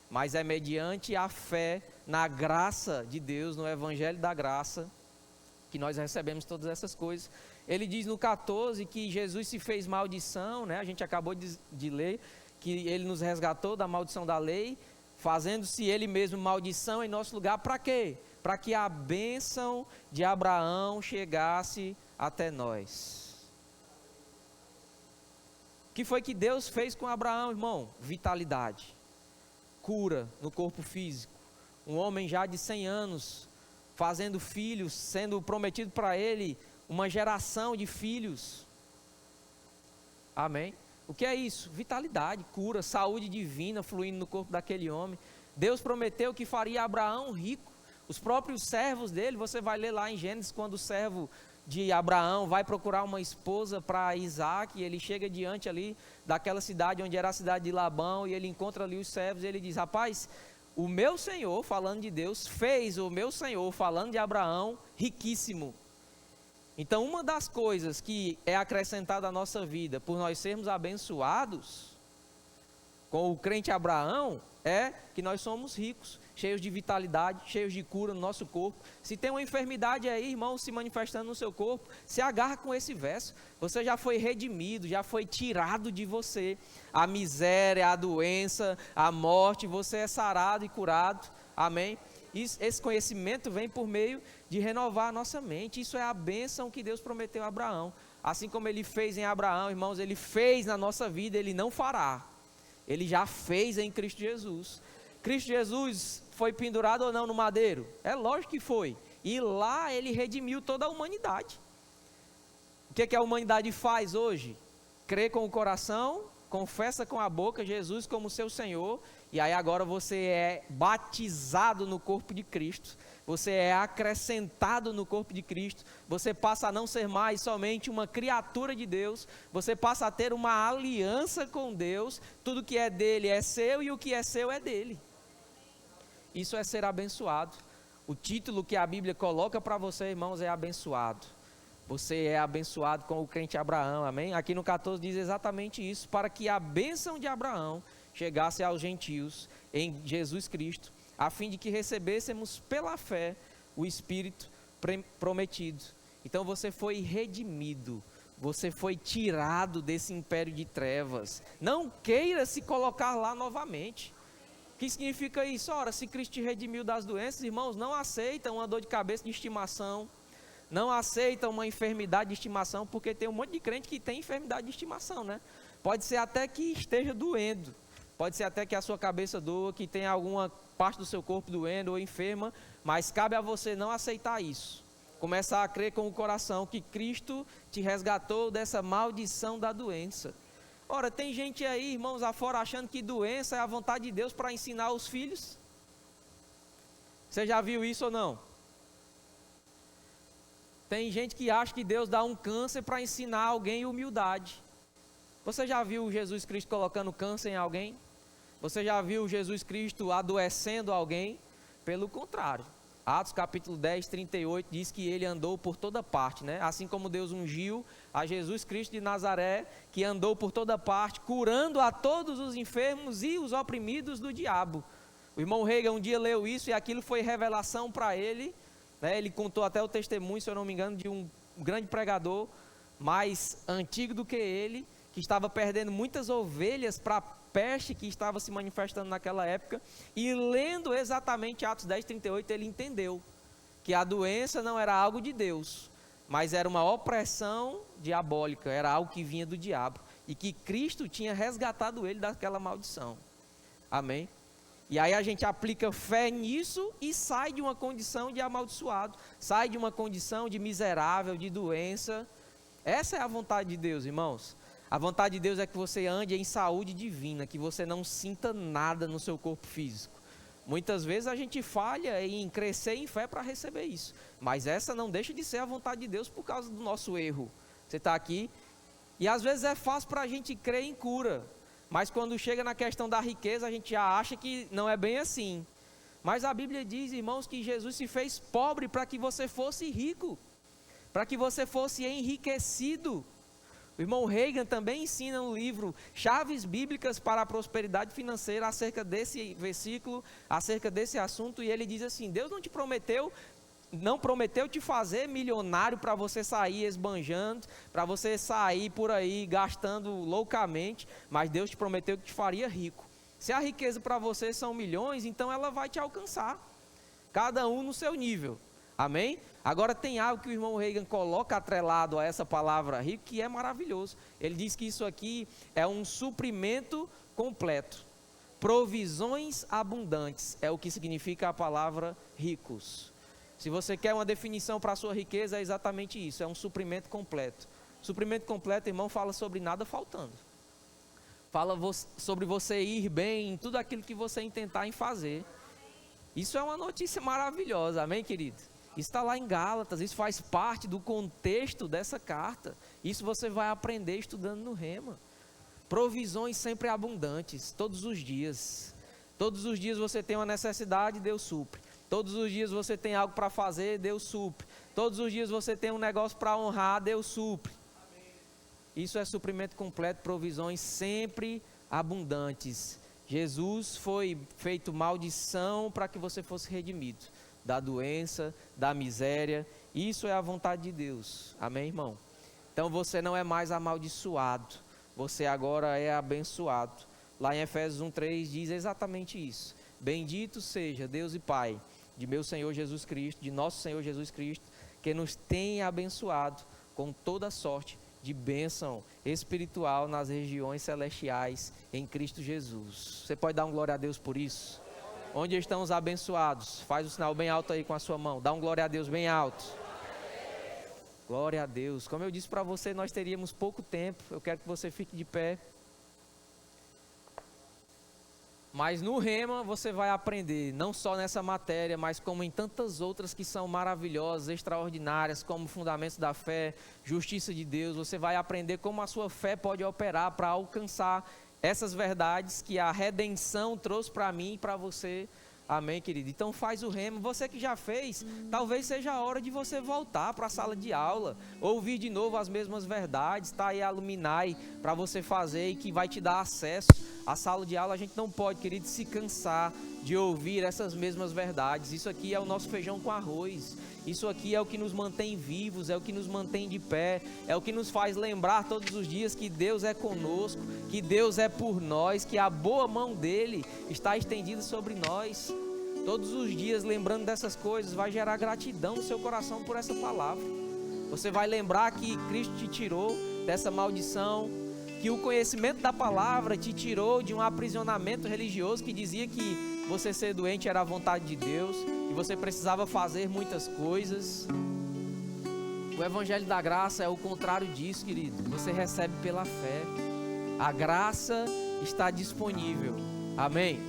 Mas é mediante a fé na graça de Deus, no evangelho da graça, que nós recebemos todas essas coisas. Ele diz no 14 que Jesus se fez maldição, né? A gente acabou de ler que ele nos resgatou da maldição da lei, fazendo-se ele mesmo maldição em nosso lugar. Para quê? Para que a bênção de Abraão chegasse até nós. O que foi que Deus fez com Abraão, irmão? Vitalidade, cura no corpo físico. Um homem já de 100 anos, fazendo filhos, sendo prometido para ele uma geração de filhos. Amém? O que é isso? Vitalidade, cura, saúde divina fluindo no corpo daquele homem. Deus prometeu que faria Abraão rico. Os próprios servos dele, você vai ler lá em Gênesis, quando o servo de Abraão vai procurar uma esposa para Isaac, e ele chega diante ali daquela cidade, onde era a cidade de Labão, e ele encontra ali os servos, e ele diz, rapaz, o meu Senhor, falando de Deus, fez o meu Senhor, falando de Abraão, riquíssimo. Então, uma das coisas que é acrescentada à nossa vida, por nós sermos abençoados, com o crente Abraão, é que nós somos ricos, cheios de vitalidade, cheios de cura no nosso corpo. Se tem uma enfermidade aí, irmão, se manifestando no seu corpo, se agarra com esse verso. Você já foi redimido, já foi tirado de você a miséria, a doença, a morte, você é sarado e curado. Amém? Esse conhecimento vem por meio de renovar a nossa mente. Isso é a bênção que Deus prometeu a Abraão. Assim como ele fez em Abraão, irmãos, ele fez na nossa vida, ele não fará. Ele já fez em Cristo Jesus. Cristo Jesus foi pendurado ou não no madeiro? É lógico que foi. E lá ele redimiu toda a humanidade. O que a humanidade faz hoje? Crê com o coração, confessa com a boca Jesus como seu Senhor, e aí agora você é batizado no corpo de Cristo, você é acrescentado no corpo de Cristo, você passa a não ser mais somente uma criatura de Deus, você passa a ter uma aliança com Deus, tudo que é dele é seu e o que é seu é dele. Isso é ser abençoado. O título que a Bíblia coloca para você, irmãos, é abençoado. Você é abençoado com o crente Abraão, amém? Aqui no 14 diz exatamente isso, para que a bênção de Abraão chegasse aos gentios em Jesus Cristo, a fim de que recebêssemos pela fé o Espírito prometido. Então você foi redimido, você foi tirado desse império de trevas. Não queira se colocar lá novamente. O que significa isso? Ora, se Cristo te redimiu das doenças, irmãos, não aceita uma dor de cabeça de estimação, não aceita uma enfermidade de estimação, porque tem um monte de crente que tem enfermidade de estimação, né? Pode ser até que esteja doendo, pode ser até que a sua cabeça doa, que tenha alguma parte do seu corpo doendo ou enferma, mas cabe a você não aceitar isso. Começar a crer com o coração que Cristo te resgatou dessa maldição da doença. Ora, tem gente aí, irmãos, afora achando que doença é a vontade de Deus para ensinar os filhos. Você já viu isso ou não? Tem gente que acha que Deus dá um câncer para ensinar alguém humildade. Você já viu Jesus Cristo colocando câncer em alguém? Você já viu Jesus Cristo adoecendo alguém? Pelo contrário. Atos capítulo 10, 38 diz que ele andou por toda parte, né? Assim como Deus ungiu a Jesus Cristo de Nazaré, que andou por toda parte, curando a todos os enfermos e os oprimidos do diabo. O irmão Reagan um dia leu isso e aquilo foi revelação para ele, né? Ele contou até o testemunho, se eu não me engano, de um grande pregador, mais antigo do que ele, que estava perdendo muitas ovelhas para peste que estava se manifestando naquela época, e lendo exatamente Atos 10, 38, ele entendeu que a doença não era algo de Deus, mas era uma opressão diabólica, era algo que vinha do diabo, e que Cristo tinha resgatado ele daquela maldição. Amém? E aí a gente aplica fé nisso e sai de uma condição de amaldiçoado, sai de uma condição de miserável, de doença. Essa é a vontade de Deus, irmãos. A vontade de Deus é que você ande em saúde divina, que você não sinta nada no seu corpo físico. Muitas vezes a gente falha em crescer em fé para receber isso, mas essa não deixa de ser a vontade de Deus por causa do nosso erro. Você está aqui e às vezes é fácil para a gente crer em cura, mas quando chega na questão da riqueza a gente já acha que não é bem assim. Mas a Bíblia diz, irmãos, que Jesus se fez pobre para que você fosse rico, para que você fosse enriquecido. O irmão Reagan também ensina no livro Chaves Bíblicas para a Prosperidade Financeira acerca desse versículo, acerca desse assunto, e ele diz assim: Deus não prometeu te fazer milionário para você sair esbanjando, para você sair por aí gastando loucamente, mas Deus te prometeu que te faria rico. Se a riqueza para você são milhões, então ela vai te alcançar, cada um no seu nível. Amém? Agora tem algo que o irmão Reagan coloca atrelado a essa palavra rico, que é maravilhoso. Ele diz que isso aqui é um suprimento completo. Provisões abundantes é o que significa a palavra ricos. Se você quer uma definição para a sua riqueza, é exatamente isso, é um suprimento completo. Suprimento completo, irmão, fala sobre nada faltando. Fala sobre você ir bem em tudo aquilo que você intentar em fazer. Isso é uma notícia maravilhosa, amém, querido? Isso está lá em Gálatas, isso faz parte do contexto dessa carta. Isso você vai aprender estudando no Rema. Provisões sempre abundantes, todos os dias. Todos os dias você tem uma necessidade, Deus supre. Todos os dias você tem algo para fazer, Deus supre. Todos os dias você tem um negócio para honrar, Deus supre. Isso é suprimento completo, provisões sempre abundantes. Jesus foi feito maldição para que você fosse redimido da doença, da miséria. Isso é a vontade de Deus. Amém, irmão? Então você não é mais amaldiçoado, você agora é abençoado. Lá em Efésios 1:3 diz exatamente isso: bendito seja Deus e Pai de meu Senhor Jesus Cristo, de nosso Senhor Jesus Cristo, que nos tem abençoado com toda sorte de bênção espiritual nas regiões celestiais em Cristo Jesus. Você pode dar um glória a Deus por isso? Onde estão os abençoados? Faz o sinal bem alto aí com a sua mão. Dá um glória a Deus bem alto. Glória a Deus. Como eu disse para você, nós teríamos pouco tempo. Eu quero que você fique de pé. Mas no Rema você vai aprender, não só nessa matéria, mas como em tantas outras que são maravilhosas, extraordinárias, como fundamentos da fé, justiça de Deus. Você vai aprender como a sua fé pode operar para alcançar essas verdades que a redenção trouxe para mim e para você. Amém, querido? Então faz o Rema. Você que já fez, talvez seja a hora de você voltar para a sala de aula, ouvir de novo as mesmas verdades. Está aí a Luminai para você fazer e que vai te dar acesso à sala de aula. A gente não pode, querido, se cansar de ouvir essas mesmas verdades. Isso aqui é o nosso feijão com arroz. Isso aqui é o que nos mantém vivos, é o que nos mantém de pé, é o que nos faz lembrar todos os dias que Deus é conosco, que Deus é por nós, que a boa mão dele está estendida sobre nós. Todos os dias lembrando dessas coisas vai gerar gratidão no seu coração por essa palavra. Você vai lembrar que Cristo te tirou dessa maldição, que o conhecimento da palavra te tirou de um aprisionamento religioso que dizia que você ser doente era a vontade de Deus e você precisava fazer muitas coisas. O Evangelho da Graça é o contrário disso, querido. Você recebe pela fé. A graça está disponível. Amém?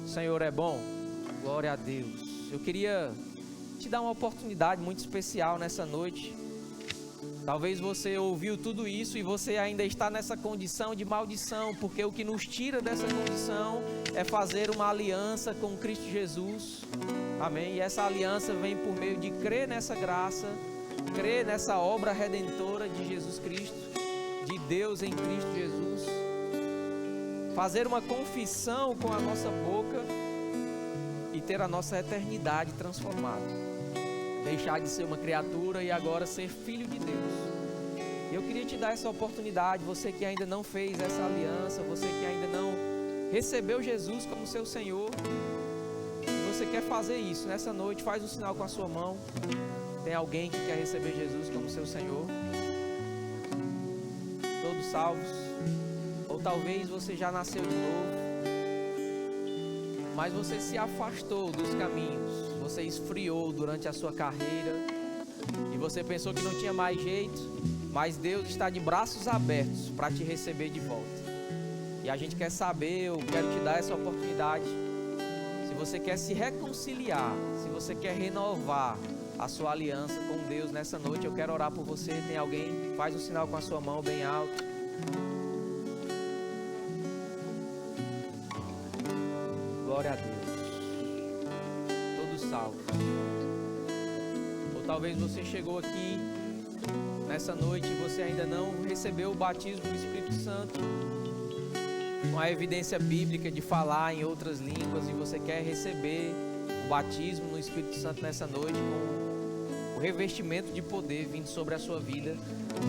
O Senhor é bom. Glória a Deus. Eu queria te dar uma oportunidade muito especial nessa noite. Talvez você ouviu tudo isso e você ainda está nessa condição de maldição, porque o que nos tira dessa condição é fazer uma aliança com Cristo Jesus. Amém? E essa aliança vem por meio de crer nessa graça, crer nessa obra redentora de Jesus Cristo, de Deus em Cristo Jesus. Fazer uma confissão com a nossa boca e ter a nossa eternidade transformada. Deixar de ser uma criatura e agora ser filho de Deus. Eu queria te dar essa oportunidade, você que ainda não fez essa aliança, você que ainda não recebeu Jesus como seu Senhor, e você quer fazer isso nessa noite, faz um sinal com a sua mão. Tem alguém que quer receber Jesus como seu Senhor? Todos salvos? Ou talvez você já nasceu de novo, mas você se afastou dos caminhos, você esfriou durante a sua carreira e você pensou que não tinha mais jeito, mas Deus está de braços abertos para te receber de volta. E a gente quer saber, eu quero te dar essa oportunidade. Se você quer se reconciliar, se você quer renovar a sua aliança com Deus nessa noite, eu quero orar por você. Tem alguém? Faz um sinal com a sua mão bem alto. Glória a Deus. Todos salvos. Ou talvez você chegou aqui nessa noite e você ainda não recebeu o batismo do Espírito Santo, com a evidência bíblica de falar em outras línguas, e você quer receber o batismo no Espírito Santo nessa noite, com o revestimento de poder vindo sobre a sua vida,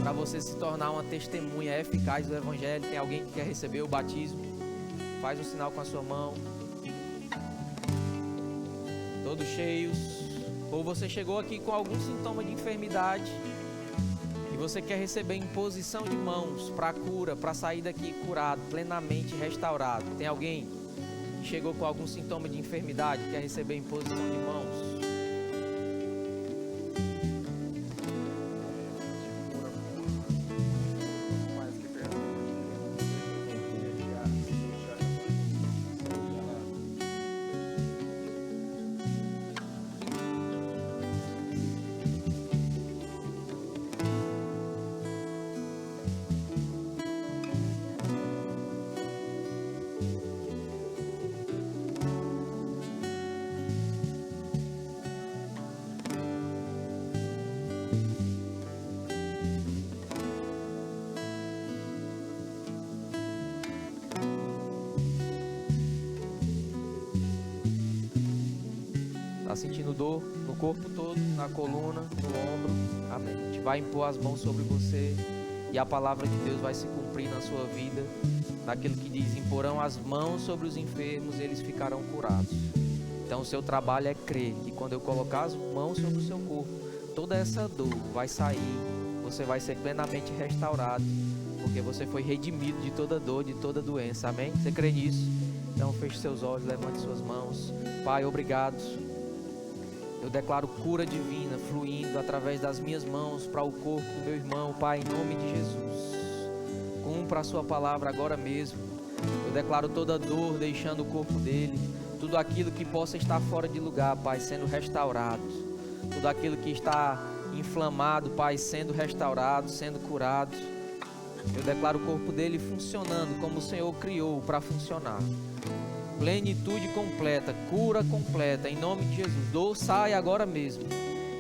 para você se tornar uma testemunha eficaz do Evangelho. Tem alguém que quer receber o batismo? Faz um sinal com a sua mão. Todos cheios. Ou você chegou aqui com algum sintoma de enfermidade e você quer receber imposição de mãos para cura, para sair daqui curado, plenamente restaurado. Tem alguém que chegou com algum sintoma de enfermidade e quer receber imposição de mãos? Sentindo dor no corpo todo, na coluna, no ombro? Amém. A gente vai impor as mãos sobre você e a palavra de Deus vai se cumprir na sua vida, naquilo que diz: imporão as mãos sobre os enfermos e eles ficarão curados. Então o seu trabalho é crer que quando eu colocar as mãos sobre o seu corpo, toda essa dor vai sair, você vai ser plenamente restaurado, porque você foi redimido de toda dor, de toda doença. Amém? Você crê nisso? Então feche seus olhos, levante suas mãos. Pai, obrigado. Eu declaro cura divina fluindo através das minhas mãos para o corpo do meu irmão, Pai, em nome de Jesus. Cumpra a sua palavra agora mesmo. Eu declaro toda dor deixando o corpo dele, tudo aquilo que possa estar fora de lugar, Pai, sendo restaurado. Tudo aquilo que está inflamado, Pai, sendo restaurado, sendo curado. Eu declaro o corpo dele funcionando como o Senhor criou para funcionar. Plenitude completa, cura completa, em nome de Jesus. Dor sai agora mesmo,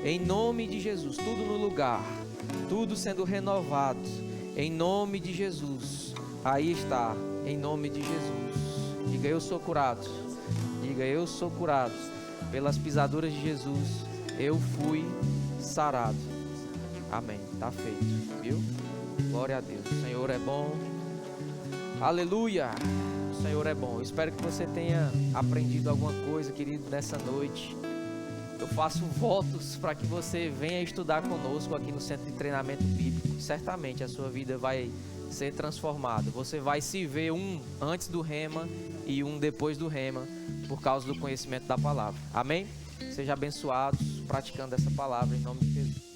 em nome de Jesus. Tudo no lugar, tudo sendo renovado, em nome de Jesus. Aí está, em nome de Jesus. Diga: eu sou curado. Diga: eu sou curado. Pelas pisaduras de Jesus, eu fui sarado. Amém. Está feito, viu? Glória a Deus. O Senhor é bom. Aleluia. O Senhor é bom. Eu espero que você tenha aprendido alguma coisa, querido, nessa noite. Eu faço votos para que você venha estudar conosco aqui no Centro de Treinamento Bíblico. Certamente a sua vida vai ser transformada. Você vai se ver um antes do rema e um depois do rema, por causa do conhecimento da palavra. Amém? Seja abençoados praticando essa palavra em nome de Jesus.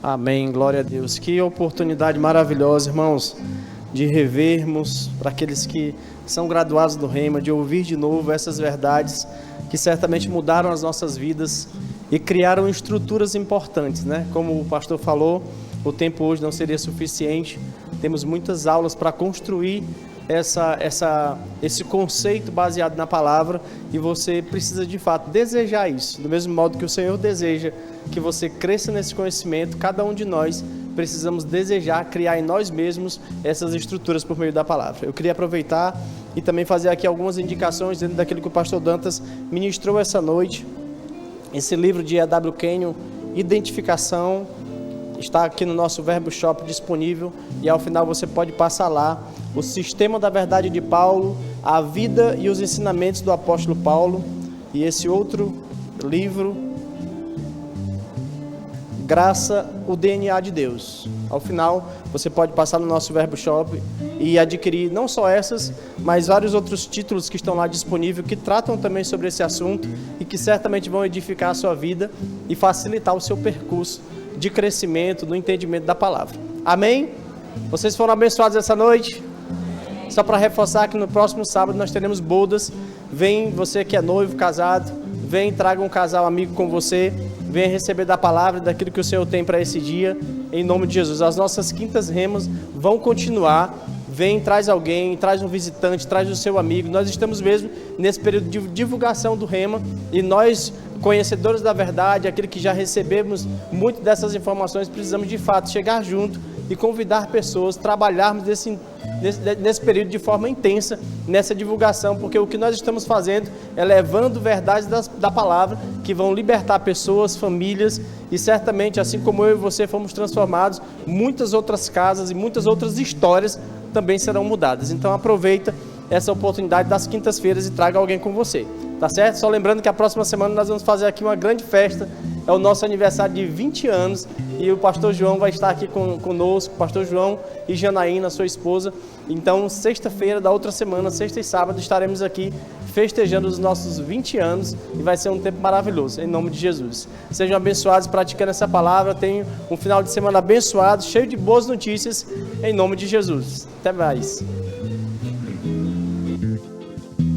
Amém, glória a Deus. Que oportunidade maravilhosa, irmãos, de revermos, para aqueles que são graduados do Rema, de ouvir de novo essas verdades que certamente mudaram as nossas vidas e criaram estruturas importantes, né? Como o pastor falou, o tempo hoje não seria suficiente, temos muitas aulas para construir esse conceito baseado na palavra, e você precisa de fato desejar isso, do mesmo modo que o Senhor deseja que você cresça nesse conhecimento. Cada um de nós precisamos desejar criar em nós mesmos essas estruturas por meio da palavra. Eu queria aproveitar e também fazer aqui algumas indicações dentro daquilo que o pastor Dantas ministrou essa noite. Esse livro de E.W. Kenyon, Identificação, está aqui no nosso Verbo Shop disponível, e ao final você pode passar lá. O Sistema da Verdade de Paulo, a vida e os ensinamentos do apóstolo Paulo, e esse outro livro, Graça, o DNA de Deus. Ao final você pode passar no nosso Verbo Shop e adquirir não só essas, mas vários outros títulos que estão lá disponíveis, que tratam também sobre esse assunto e que certamente vão edificar a sua vida e facilitar o seu percurso de crescimento, no entendimento da palavra. Amém? Vocês foram abençoados essa noite? Só para reforçar que no próximo sábado nós teremos bodas. Vem você que é noivo, casado, vem, traga um casal amigo com você, venha receber da palavra, daquilo que o Senhor tem para esse dia, em nome de Jesus. As nossas quintas remas vão continuar. Vem, traz alguém, traz um visitante, traz o seu amigo. Nós estamos mesmo nesse período de divulgação do Rema, e nós, conhecedores da verdade, aquele que já recebemos muito dessas informações, precisamos de fato chegar junto e convidar pessoas, trabalharmos nesse período de forma intensa nessa divulgação, porque o que nós estamos fazendo é levando verdades da palavra que vão libertar pessoas, famílias, e certamente, assim como eu e você fomos transformados, muitas outras casas e muitas outras histórias também serão mudadas. Então aproveita essa oportunidade das quintas-feiras e traga alguém com você, tá certo? Só lembrando que a próxima semana nós vamos fazer aqui uma grande festa, é o nosso aniversário de 20 anos, e o pastor João vai estar aqui conosco, pastor João e Janaína, sua esposa. Então, sexta-feira da outra semana, sexta e sábado, estaremos aqui festejando os nossos 20 anos, e vai ser um tempo maravilhoso, em nome de Jesus. Sejam abençoados praticando essa palavra. Tenham um final de semana abençoado, cheio de boas notícias, em nome de Jesus. Até mais.